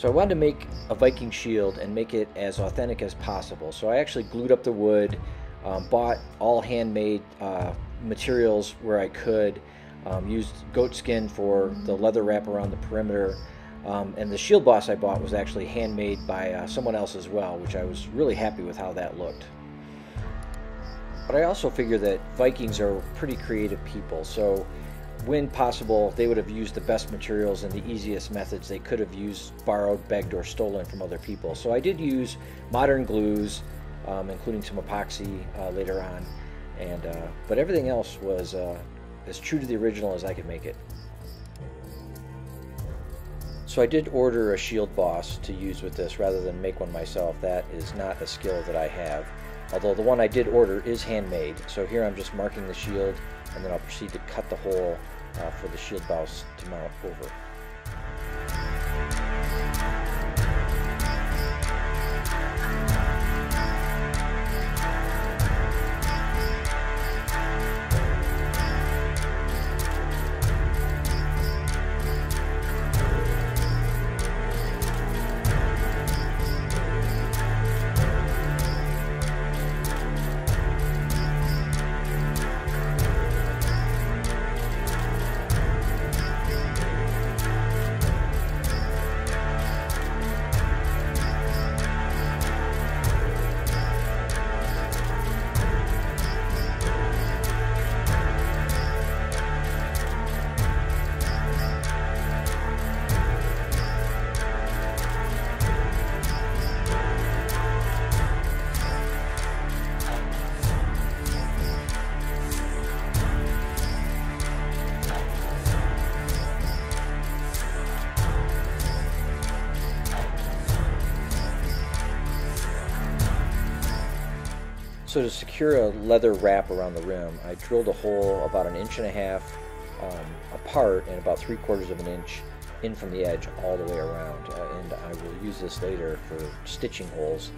So I wanted to make a Viking shield and make it as authentic as possible. So I actually glued up the wood, bought all handmade materials where I could, used goat skin for the leather wrap around the perimeter, and the shield boss I bought was actually handmade by someone else as well, which I was really happy with how that looked. But I also figure that Vikings are pretty creative people, so when possible, they would have used the best materials and the easiest methods they could have used, borrowed, begged, or stolen from other people. So I did use modern glues, including some epoxy later on, and but everything else was as true to the original as I could make it. So I did order a shield boss to use with this rather than make one myself. That is not a skill that I have, although the one I did order is handmade. So here I'm just marking the shield, and then I'll proceed to cut the hole for the shield boss to mount over. So to secure a leather wrap around the rim, I drilled a hole about 1.5 inches apart and about 3/4 of an inch in from the edge all the way around. And I will use this later for stitching holes.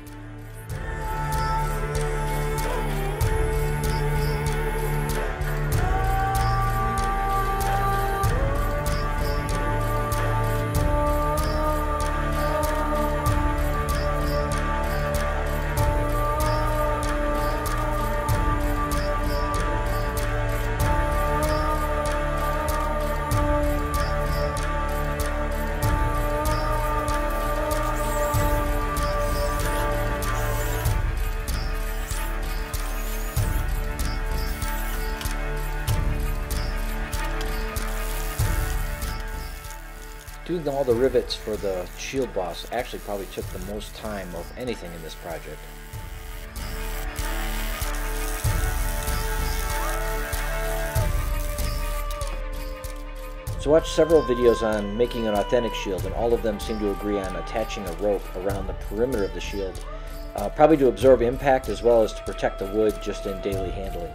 Doing all the rivets for the shield boss actually probably took the most time of anything in this project. So I watched several videos on making an authentic shield, and all of them seem to agree on attaching a rope around the perimeter of the shield, probably to absorb impact as well as to protect the wood just in daily handling.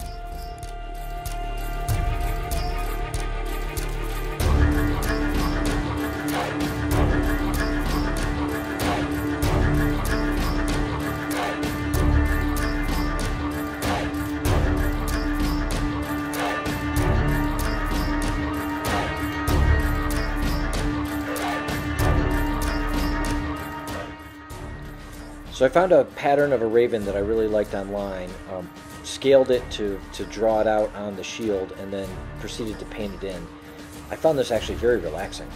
So I found a pattern of a raven that I really liked online, scaled it to draw it out on the shield, and then proceeded to paint it in. I found this actually very relaxing.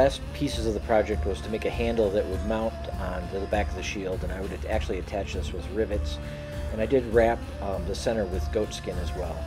last pieces of the project was to make a handle that would mount on the back of the shield, and I would actually attach this with rivets. And I did wrap the center with goat skin as well.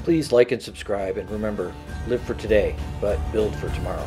Please like and subscribe, and remember, live for today, but build for tomorrow.